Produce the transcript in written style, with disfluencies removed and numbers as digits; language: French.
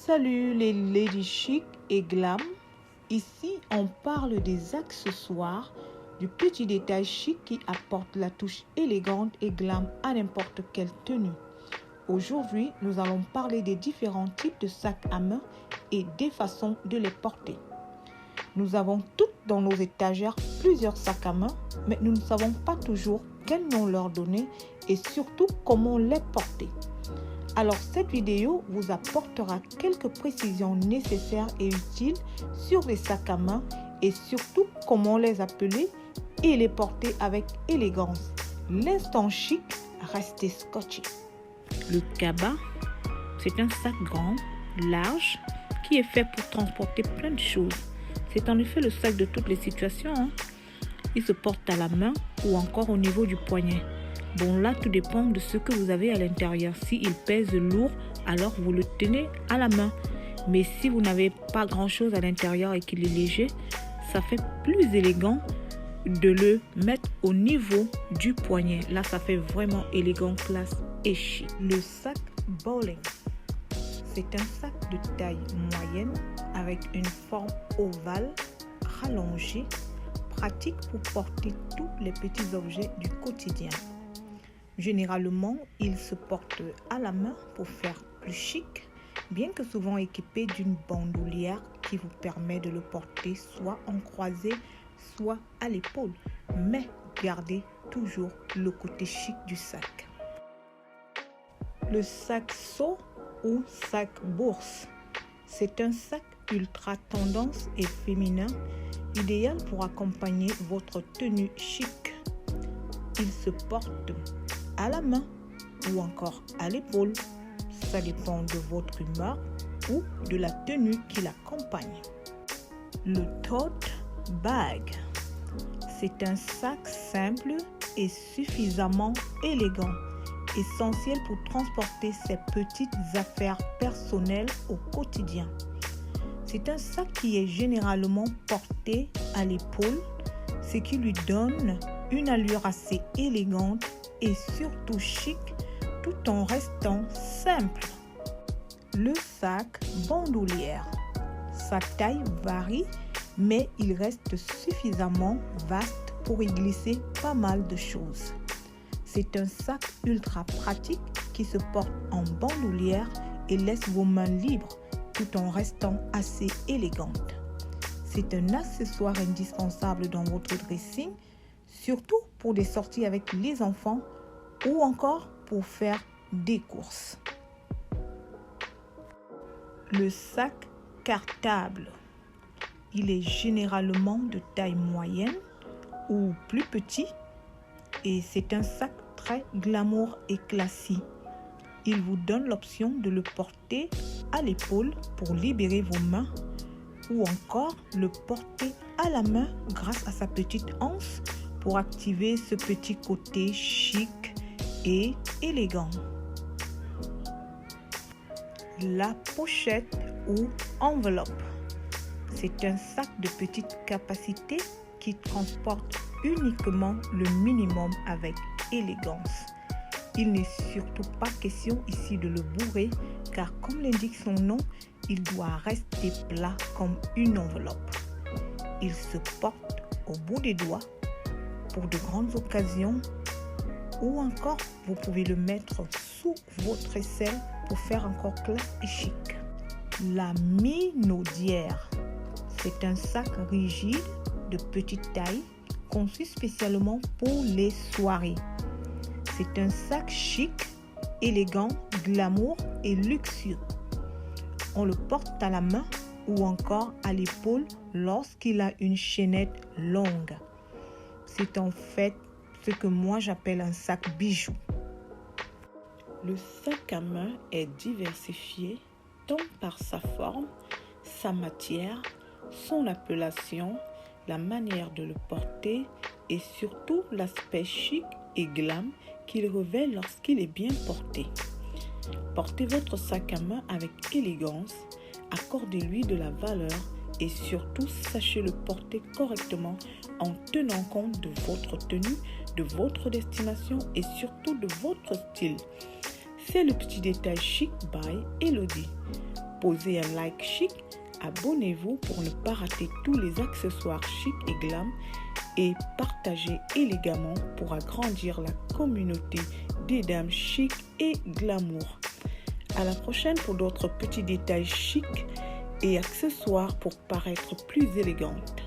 Salut les lady chic et glam. Ici, on parle des accessoires, du petit détail chic qui apporte la touche élégante et glam à n'importe quelle tenue. Aujourd'hui, nous allons parler des différents types de sacs à main et des façons de les porter. Nous avons toutes dans nos étagères plusieurs sacs à main, mais nous ne savons pas toujours quel nom leur donner et surtout comment les porter. Alors cette vidéo vous apportera quelques précisions nécessaires et utiles sur les sacs à main et surtout comment les appeler et les porter avec élégance. L'instant chic, restez scotché. Le cabas, c'est un sac grand, large, qui est fait pour transporter plein de choses. C'est en effet le sac de toutes les situations. Il se porte à la main ou encore au niveau du poignet. Bon, là, tout dépend de ce que vous avez à l'intérieur. S'il pèse lourd, alors vous le tenez à la main. Mais si vous n'avez pas grand-chose à l'intérieur et qu'il est léger, ça fait plus élégant de le mettre au niveau du poignet. Là, ça fait vraiment élégant, classe et chic. Le sac bowling. C'est un sac de taille moyenne avec une forme ovale, rallongée, pratique pour porter tous les petits objets du quotidien. Généralement, il se porte à la main pour faire plus chic, bien que souvent équipé d'une bandoulière qui vous permet de le porter soit en croisé, soit à l'épaule. Mais gardez toujours le côté chic du sac. Le sac seau ou sac bourse. C'est un sac ultra tendance et féminin, idéal pour accompagner votre tenue chic. Il se porte à la main ou encore à l'épaule. Ça dépend de votre humeur ou de la tenue qui l'accompagne. Le tote bag. C'est un sac simple et suffisamment élégant, essentiel pour transporter ses petites affaires personnelles au quotidien. C'est un sac qui est généralement porté à l'épaule, ce qui lui donne une allure assez élégante et surtout chic tout en restant simple. Le sac bandoulière. Sa taille varie, mais il reste suffisamment vaste pour y glisser pas mal de choses. C'est un sac ultra pratique qui se porte en bandoulière et laisse vos mains libres tout en restant assez élégante. C'est un accessoire indispensable dans votre dressing, surtout pour des sorties avec les enfants ou encore pour faire des courses. Le sac cartable. Il est généralement de taille moyenne ou plus petit et c'est un sac très glamour et classique. Il vous donne l'option de le porter à l'épaule pour libérer vos mains ou encore le porter à la main grâce à sa petite anse pour activer ce petit côté chic et élégant. La pochette ou enveloppe. C'est un sac de petite capacité qui transporte uniquement le minimum avec élégance. Il n'est surtout pas question ici de le bourrer car comme l'indique son nom, il doit rester plat comme une enveloppe. Il se porte au bout des doigts pour de grandes occasions ou encore vous pouvez le mettre sous votre aisselle pour faire encore classe et chic. La minaudière. C'est un sac rigide de petite taille conçu spécialement pour les soirées. C'est un sac chic, élégant, glamour et luxueux. On le porte à la main ou encore à l'épaule lorsqu'il a une chaînette longue. C'est en fait ce que moi j'appelle un sac bijou. Le sac à main est diversifié tant par sa forme, sa matière, son appellation, la manière de le porter et surtout l'aspect chic et glam qu'il revêt lorsqu'il est bien porté. Portez votre sac à main avec élégance, accordez-lui de la valeur et surtout sachez le porter correctement en tenant compte de votre tenue, de votre destination et surtout de votre style. C'est le petit détail chic by Elodie. posez un like chic, abonnez-vous pour ne pas rater tous les accessoires chic et glam et partagez élégamment pour agrandir la communauté des dames chic et glamour. À la prochaine pour d'autres petits détails chic et accessoires pour paraître plus élégante.